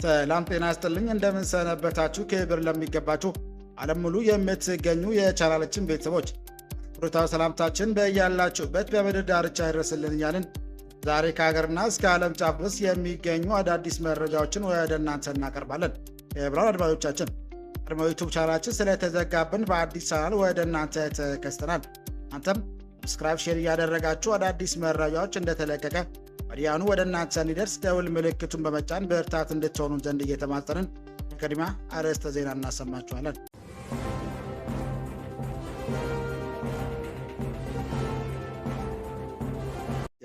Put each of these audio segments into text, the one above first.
ሰላም ጤና ይስጥልኝ እንደምን ሰነበታችሁ። ክብር ለሚገባችሁ ዓለም ሙሉ የምትገኙ የቻናላችን ቤተሰቦች ብሩታው ሰላምታችን በእያላችሁበት በምድር ዳርቻ ይድረስልን እያልን ዛሬ ከሀገርና እስከ ዓለም ጫፍ ድረስ የሚገኙ አዳዲስ መረጃዎችን ወደ እናንተ እናቀርባለን። የብራን አድማጮቻችን ቀድሞ ዩቱብ ቻናላችን ስለተዘጋብን በአዲስ ቻናል ወደ እናንተ ተከስተናል። አንተም ሰብስክራይብ፣ ሼር እያደረጋችሁ አዳዲስ መረጃዎች እንደተለቀቀ ወዲያውኑ ወደ እናንተ እንዲደርስ ደውል ምልክቱን በመጫን ብርታት እንድትሆኑ ዘንድ እየተማጸንን በቅድሚያ አርዕስተ ዜና እናሰማችኋለን።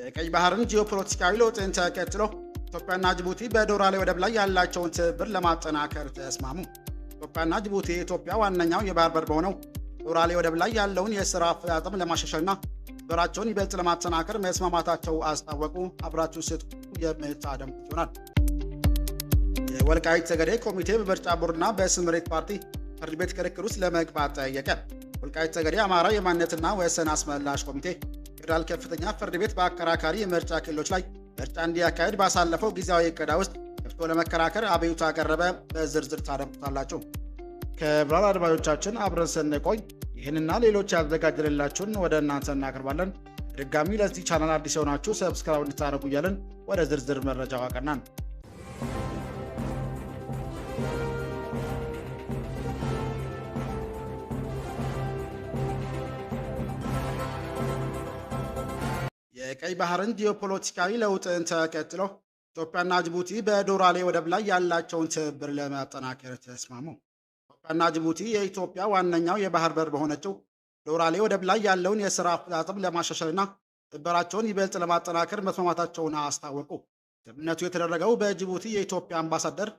የቀይ ባህርን ጂኦፖለቲካዊ ለውጥን ተከትሎ ኢትዮጵያና ጅቡቲ በዶራሌ ወደብ ላይ ያላቸውን ትብብር ለማጠናከር ተስማሙ። ኢትዮጵያና ጅቡቲ የኢትዮጵያ ዋነኛው የባህር በር በሆነው ዶራሌ ወደብ ላይ ያለውን የሥራ አፈጻጸም ለማሻሻልና ትብብራቸውን ይበልጥ ለማጠናከር መስማማታቸው አስታወቁ። አብራችሁ ስትቆዩ የምታደምጡት ይሆናል። የወልቃይት ጠገዴ ኮሚቴ በምርጫ ቦርድና በስምሬት ፓርቲ ፍርድ ቤት ክርክር ውስጥ ለመግባት ጠየቀ። ወልቃይት ጠገዴ አማራ የማንነትና ወሰን አስመላሽ ኮሚቴ ፌዴራል ከፍተኛ ፍርድ ቤት በአከራካሪ የምርጫ ክልሎች ላይ ምርጫ እንዲያካሄድ ባሳለፈው ጊዜያዊ እቅድ ውስጥ ገብቶ ለመከራከር አቤቱታ አቀረበ። በዝርዝር ታደምጡታላችሁ። ከብራን አድማጮቻችን አብረን ስንቆይ ይህንና ሌሎች ያዘጋጀንላችሁን ወደ እናንተ እናቀርባለን። ድጋሚ ለዚህ ቻናል አዲስ የሆናችሁ ሰብስክራይብ እንድታደርጉ እያልን ወደ ዝርዝር መረጃው አቀናን። የቀይ ባህርን ጂኦፖለቲካዊ ለውጥን ተከትሎ ኢትዮጵያና ጅቡቲ በዶራሌ ወደብ ላይ ያላቸውን ትብብር ለማጠናከር ተስማሙ። ኢትዮጵያና ጅቡቲ የኢትዮጵያ ዋነኛው የባህር በር በሆነችው ዶራሌ ወደብ ላይ ያለውን የሥራ አፈጻጸም ለማሻሻልና ትብብራቸውን ይበልጥ ለማጠናከር መስማማታቸውን አስታወቁ። ስምምነቱ የተደረገው በጅቡቲ የኢትዮጵያ አምባሳደር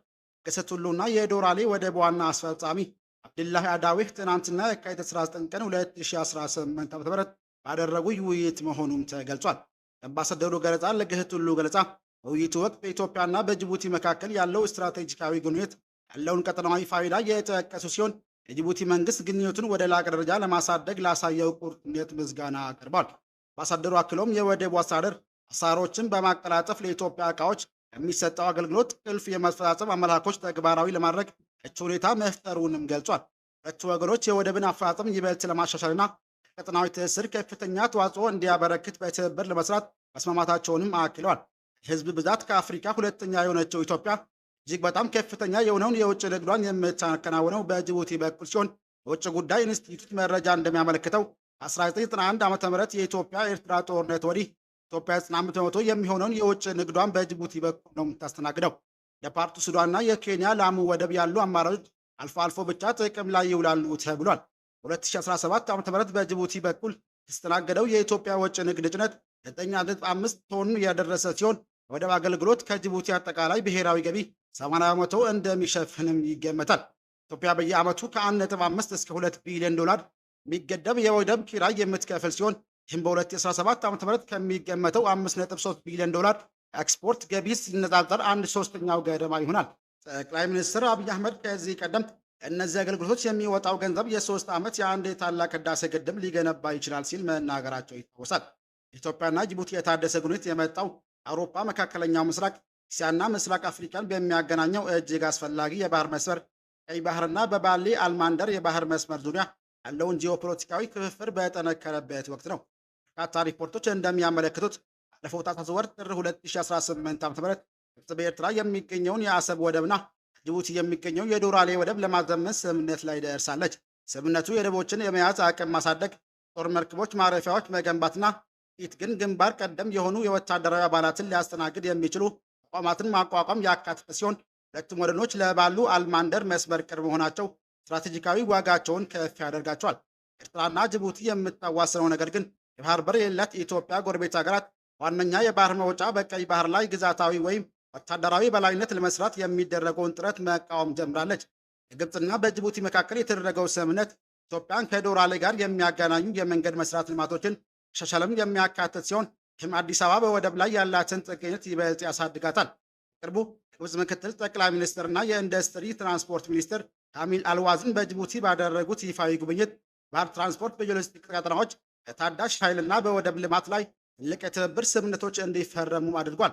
ገሰት ሁሉና የዶራሌ ወደብ ዋና አስፈጻሚ አብድላሂ አዳዊህ ትናንትና የካቲት 19 ቀን 2018 ዓ.ም ባደረጉ ውይይት መሆኑም ተገልጿል። የአምባሳደሩ ገለጻ ለገሰት ሁሉ ገለጻ በውይይቱ ወቅት በኢትዮጵያና በጅቡቲ መካከል ያለው ስትራቴጂካዊ ግንኙነት ያለውን ቀጠናዊ ፋይዳ የጠቀሱ ሲሆን የጅቡቲ መንግስት ግንኙነቱን ወደ ላቀ ደረጃ ለማሳደግ ላሳየው ቁርጠኝነት ምስጋና አቅርቧል። አምባሳደሩ አክለውም የወደቡ አስተዳደር አሰራሮችን በማቀላጠፍ ለኢትዮጵያ ዕቃዎች የሚሰጠው አገልግሎት ቁልፍ የማስፈጻጸም አመላኮች ተግባራዊ ለማድረግ ምቹ ሁኔታ መፍጠሩንም ገልጿል። ሁለቱ ወገኖች የወደብን አፈጻጸም ይበልጥ ለማሻሻልና ቀጠናዊ ትስስር ከፍተኛ ተዋጽኦ እንዲያበረክት በትብብር ለመስራት መስማማታቸውንም አክለዋል። የህዝብ ብዛት ከአፍሪካ ሁለተኛ የሆነችው ኢትዮጵያ እጅግ በጣም ከፍተኛ የሆነውን የውጭ ንግዷን የምታከናውነው በጅቡቲ በኩል ሲሆን የውጭ ጉዳይ ኢንስቲትዩት መረጃ እንደሚያመለክተው 1991 ዓ.ም የኢትዮጵያ ኤርትራ ጦርነት ወዲህ ኢትዮጵያ 95 በመቶ የሚሆነውን የውጭ ንግዷን በጅቡቲ በኩል ነው የምታስተናግደው። የፓርቱ ሱዳንና የኬንያ ላሙ ወደብ ያሉ አማራጮች አልፎ አልፎ ብቻ ጥቅም ላይ ይውላሉ ተብሏል። 2017 ዓ.ም በጅቡቲ በኩል የተስተናገደው የኢትዮጵያ ውጭ ንግድ ጭነት 9.5 ቶን ያደረሰ ሲሆን ወደብ አገልግሎት ከጅቡቲ አጠቃላይ ብሔራዊ ገቢ 80 በመቶ እንደሚሸፍንም ይገመታል። ኢትዮጵያ በየዓመቱ ከ1.5 እስከ 2 ቢሊዮን ዶላር የሚገደብ የወደብ ኪራይ የምትከፍል ሲሆን ይህም በ2017 ዓ.ም ከሚገመተው 5.3 ቢሊዮን ዶላር ኤክስፖርት ገቢ ሲነጻጸር 1/3 ገደማ ይሆናል። ጠቅላይ ሚኒስትር አብይ አህመድ ከዚህ ቀደም እነዚህ አገልግሎቶች የሚወጣው ገንዘብ የ3 ዓመት የአንድ ታላቅ ህዳሴ ግድብ ሊገነባ ይችላል ሲል መናገራቸው ይታወሳል። ኢትዮጵያና ጅቡቲ የታደሰ ግንኙነት የመጣው አውሮፓ፣ መካከለኛው ምስራቅ፣ እስያና ምስራቅ አፍሪካን በሚያገናኘው እጅግ አስፈላጊ የባህር መስመር ቀይ ባህርና በባሌ አልማንደር የባህር መስመር ዙሪያ ያለውን ጂኦፖለቲካዊ ክፍፍል በጠነከረበት ወቅት ነው። በርካታ ሪፖርቶች እንደሚያመለክቱት ባለፈው ታህሳስ ወር ጥር 2018 ዓ.ም ግብጽ በኤርትራ የሚገኘውን የአሰብ ወደብና ጅቡቲ የሚገኘው የዶራሌ ወደብ ለማዘመን ስምምነት ላይ ደርሳለች። ስምምነቱ የወደቦችን የመያዝ አቅም ማሳደግ፣ ጦር መርከቦች ማረፊያዎች መገንባትና ፊት ግን ግንባር ቀደም የሆኑ የወታደራዊ አባላትን ሊያስተናግድ የሚችሉ ተቋማትን ማቋቋም ያካተተ ሲሆን ሁለቱም ወደቦች ለባሉ አልማንደር መስመር ቅርብ መሆናቸው ስትራቴጂካዊ ዋጋቸውን ከፍ ያደርጋቸዋል። ኤርትራና ጅቡቲ የምታዋስነው ነገር ግን የባህር በር የሌላት የኢትዮጵያ ጎረቤት ሀገራት ዋነኛ የባህር መውጫ በቀይ ባህር ላይ ግዛታዊ ወይም ወታደራዊ በላይነት ለመስራት የሚደረገውን ጥረት መቃወም ጀምራለች። በግብፅና በጅቡቲ መካከል የተደረገው ስምምነት ኢትዮጵያን ከዶራሌ ጋር የሚያገናኙ የመንገድ መስራት ልማቶችን ሻሻለም የሚያካትት ሲሆን ይህም አዲስ አበባ በወደብ ላይ ያላትን ጥገኝነት ይበልጥ ያሳድጋታል። ቅርቡ የግብፅ ምክትል ጠቅላይ ሚኒስትርና የኢንዱስትሪ ትራንስፖርት ሚኒስትር ካሚል አልዋዝን በጅቡቲ ባደረጉት ይፋዊ ጉብኝት ባህር ትራንስፖርት፣ በሎጂስቲክስ ቀጠናዎች፣ በታዳሽ ኃይልና በወደብ ልማት ላይ ትልቅ የትብብር ስምምነቶች እንዲፈረሙ አድርጓል።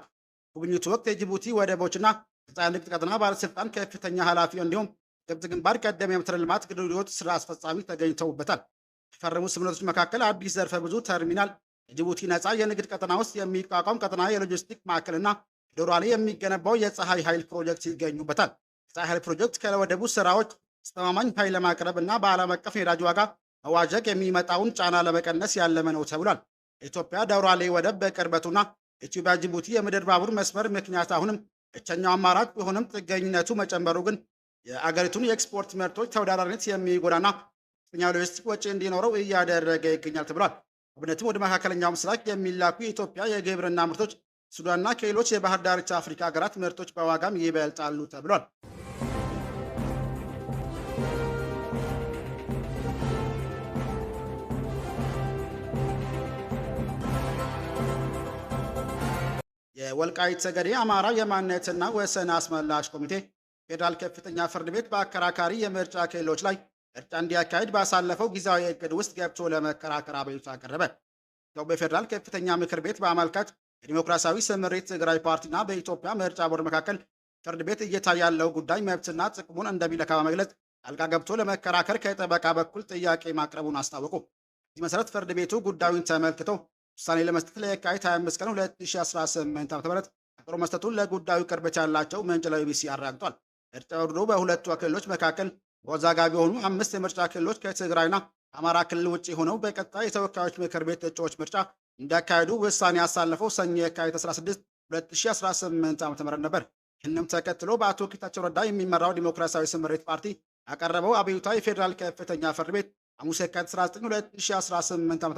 ጉብኝቱ ወቅት የጅቡቲ ወደቦችና የፀሐይ ንግድ ቀጠና ባለስልጣን ከፍተኛ ኃላፊ እንዲሁም ግብጽ ግንባር ቀደም የምድር ልማት ግንኙነት ስራ አስፈጻሚ ተገኝተውበታል። ከፈረሙ ስምምነቶች መካከል አዲስ ዘርፈ ብዙ ተርሚናል፣ የጅቡቲ ነፃ የንግድ ቀጠና ውስጥ የሚቋቋም ቀጠና የሎጂስቲክ ማዕከልና ዶራ ላይ የሚገነባው የፀሐይ ኃይል ፕሮጀክት ይገኙበታል። የፀሐይ ኃይል ፕሮጀክት ከወደቡ ስራዎች አስተማማኝ ኃይል ለማቅረብ እና በዓለም አቀፍ የነዳጅ ዋጋ መዋዠቅ የሚመጣውን ጫና ለመቀነስ ያለመ ነው ተብሏል። የኢትዮጵያ ዶራ ላይ ወደብ በቅርበቱና የኢትዮጵያ ጅቡቲ የምድር ባቡር መስመር ምክንያት አሁንም ብቸኛው አማራጭ ቢሆንም ጥገኝነቱ መጨመሩ ግን የአገሪቱን የኤክስፖርት ምርቶች ተወዳዳሪነት የሚጎዳና ከፍተኛ ሎጂስቲክ ወጪ እንዲኖረው እያደረገ ይገኛል ተብሏል። አብነትም ወደ መካከለኛው ምስራቅ የሚላኩ የኢትዮጵያ የግብርና ምርቶች ሱዳንና ከሌሎች የባህር ዳርቻ አፍሪካ ሀገራት ምርቶች በዋጋም ይበልጣሉ ተብሏል። የወልቃይት ጠገዴ አማራ የማንነትና ወሰን አስመላሽ ኮሚቴ ፌዴራል ከፍተኛ ፍርድ ቤት በአከራካሪ የምርጫ ክልሎች ላይ ምርጫ እንዲያካሄድ ባሳለፈው ጊዜያዊ እቅድ ውስጥ ገብቶ ለመከራከር አቤቱታ አቀረበ። በፌዴራል ከፍተኛ ምክር ቤት በአመልካች የዲሞክራሲያዊ ስምሪት ትግራይ ፓርቲና በኢትዮጵያ ምርጫ ቦርድ መካከል ፍርድ ቤት እየታየ ያለው ጉዳይ መብትና ጥቅሙን እንደሚለካ በመግለጽ ጣልቃ ገብቶ ለመከራከር ከጠበቃ በኩል ጥያቄ ማቅረቡን አስታወቁ። በዚህ መሰረት ፍርድ ቤቱ ጉዳዩን ተመልክቶ ውሳኔ ለመስጠት ለየካቲት 25 ቀን 2018 ዓ.ም ቀጠሮ መስጠቱን ለጉዳዩ ቅርበት ያላቸው ምንጭ ለቢቢሲ አረጋግጧል። ምርጫ ቦርዱ በሁለቱ ክልሎች መካከል አወዛጋቢ የሆኑ 5 የምርጫ ክልሎች ከትግራይና አማራ ክልል ውጭ ሆነው በቀጣይ የተወካዮች ምክር ቤት እጩዎች ምርጫ እንዲያካሄዱ ውሳኔ ያሳለፈው ሰኞ የካቲት 16 2018 ዓ.ም ነበር። ይህንም ተከትሎ በአቶ ጌታቸው ረዳ የሚመራው ዲሞክራሲያዊ ስምሪት ፓርቲ ያቀረበው አቤቱታ የፌዴራል ከፍተኛ ፍርድ ቤት ሐሙስ የካቲት 19 2018 ዓ.ም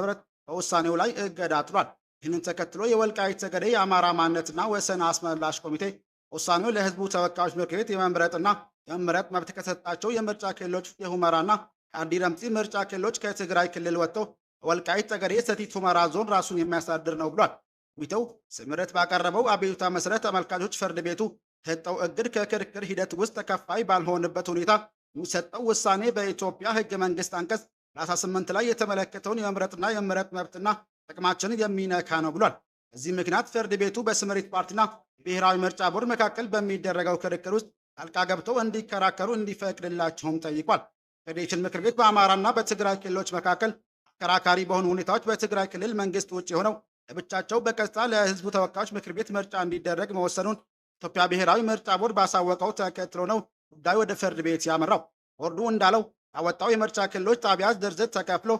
በውሳኔው ላይ እገዳ ጥሏል። ይህንን ተከትሎ የወልቃይት ጠገዴ የአማራ ማንነትና ወሰን አስመላሽ ኮሚቴ ውሳኔው ለሕዝቡ ተወካዮች ምክር ቤት የመምረጥና የመመረጥ መብት ከሰጣቸው የምርጫ ክልሎች የሁመራና ከአዲ ረምፂ ምርጫ ክልሎች ከትግራይ ክልል ወጥተው ወልቃይት ጠገዴ ሰቲት ሁመራ ዞን ራሱን የሚያስተዳድር ነው ብሏል። ኮሚቴው ስምረት ባቀረበው አቤቱታ መሰረት ተመልካቾች ፍርድ ቤቱ የሰጠው እግድ ከክርክር ሂደት ውስጥ ተከፋይ ባልሆነበት ሁኔታ የሚሰጠው ውሳኔ በኢትዮጵያ ሕገ መንግስት አንቀጽ 38 ላይ የተመለከተውን የመምረጥና የመመረጥ መብትና ጥቅማችንን የሚነካ ነው ብሏል። በዚህ ምክንያት ፍርድ ቤቱ በስምሪት ፓርቲና ብሔራዊ ምርጫ ቦርድ መካከል በሚደረገው ክርክር ውስጥ ጣልቃ ገብተው እንዲከራከሩ እንዲፈቅድላቸውም ጠይቋል። ፌዴሬሽን ምክር ቤት በአማራና በትግራይ ክልሎች መካከል አከራካሪ በሆኑ ሁኔታዎች በትግራይ ክልል መንግስት ውጭ ሆነው ለብቻቸው በቀጥታ ለህዝቡ ተወካዮች ምክር ቤት ምርጫ እንዲደረግ መወሰኑን ኢትዮጵያ ብሔራዊ ምርጫ ቦርድ ባሳወቀው ተከትሎ ነው ጉዳዩ ወደ ፍርድ ቤት ያመራው። ቦርዱ እንዳለው ያወጣው የምርጫ ክልሎች ጣቢያ ዝርዝር ተከፍሎ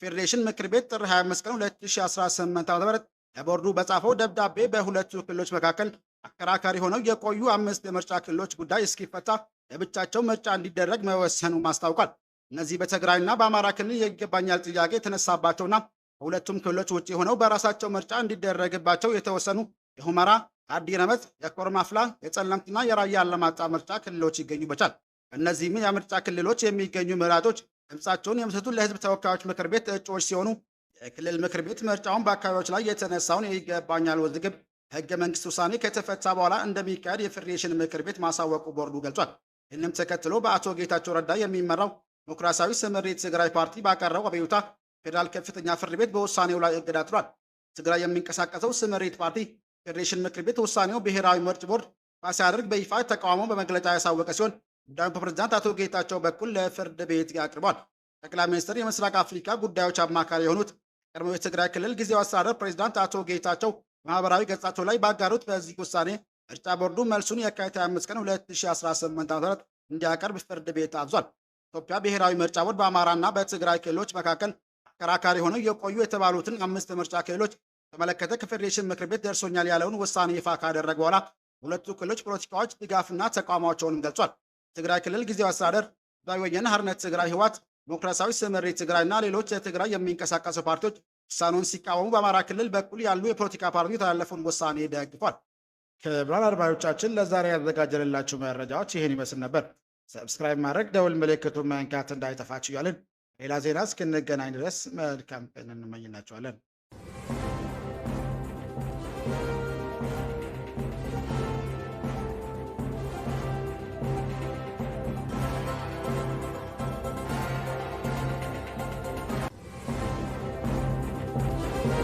ፌዴሬሽን ምክር ቤት ጥር 25 ቀን 2018 ዓ.ም ለቦርዱ በጻፈው ደብዳቤ በሁለቱ ክልሎች መካከል አከራካሪ ሆነው የቆዩ 5 የምርጫ ክልሎች ጉዳይ እስኪፈታ ለብቻቸው ምርጫ እንዲደረግ መወሰኑ ማስታውቋል። እነዚህ በትግራይና በአማራ ክልል የይገባኛል ጥያቄ የተነሳባቸውና በሁለቱም ክልሎች ውጭ ሆነው በራሳቸው ምርጫ እንዲደረግባቸው የተወሰኑ የሁመራ፣ አዲ ረመጽ፣ የኮርማፍላ፣ የጸለምትና የራያ አላማጣ ምርጫ ክልሎች ይገኙበታል። እነዚህም የምርጫ ክልሎች የሚገኙ መራጮች ድምፃቸውን የሚሰጡት ለህዝብ ተወካዮች ምክር ቤት እጩዎች ሲሆኑ የክልል ምክር ቤት ምርጫውን በአካባቢዎች ላይ የተነሳውን የይገባኛል ውዝግብ ህገ መንግስት ውሳኔ ከተፈታ በኋላ እንደሚካሄድ የፌዴሬሽን ምክር ቤት ማሳወቁ ቦርዱ ገልጿል። ይህንም ተከትሎ በአቶ ጌታቸው ረዳ የሚመራው ዲሞክራሲያዊ ስምሪት ትግራይ ፓርቲ ባቀረበው አቤቱታ ፌዴራል ከፍተኛ ፍርድ ቤት በውሳኔው ላይ እገዳ ጥሏል። ትግራይ የሚንቀሳቀሰው ስምሪት ፓርቲ ፌዴሬሽን ምክር ቤት ውሳኔው ብሔራዊ ምርጫ ቦርድ ሲያደርግ በይፋ ተቃውሞ በመግለጫ ያሳወቀ ሲሆን ጉዳዩን በፕሬዝዳንት አቶ ጌታቸው በኩል ለፍርድ ቤት አቅርቧል። ጠቅላይ ሚኒስትር የምስራቅ አፍሪካ ጉዳዮች አማካሪ የሆኑት ቀድሞው የትግራይ ክልል ጊዜያዊ አስተዳደር ፕሬዝዳንት አቶ ጌታቸው ማህበራዊ ገጻቸው ላይ ባጋሩት በዚህ ውሳኔ ምርጫ ቦርዱ መልሱን የካቲት 25 ቀን 2018 ዓ.ም እንዲያቀርብ ፍርድ ቤት አዟል። ኢትዮጵያ ብሔራዊ ምርጫ ቦርድ በአማራና በትግራይ ክልሎች መካከል አከራካሪ ሆነው የቆዩ የተባሉትን 5 ምርጫ ክልሎች ተመለከተ ከፌዴሬሽን ምክር ቤት ደርሶኛል ያለውን ውሳኔ ይፋ ካደረገ በኋላ ሁለቱ ክልሎች ፖለቲካዎች ድጋፍና ተቃውሟቸውንም ገልጿል። ትግራይ ክልል ጊዜያዊ አስተዳደር ህዝባዊ ወያነ ሓርነት ትግራይ ህወሓት፣ ዲሞክራሲያዊ ስምሪት ትግራይና ሌሎች የትግራይ የሚንቀሳቀሱ ፓርቲዎች ውሳኔውን ሲቃወሙ በአማራ ክልል በኩል ያሉ የፖለቲካ ፓርቲ የተላለፈውን ውሳኔ ደግፏል። ክቡራን አድማጮቻችን ለዛሬ ያዘጋጀንላችሁ መረጃዎች ይህን ይመስል ነበር። ሰብስክራይብ ማድረግ ደውል ምልክቱን መንካት እንዳይጠፋችሁ እያልን ሌላ ዜና እስክንገናኝ ድረስ መልካም ቀን እንመኝላችኋለን።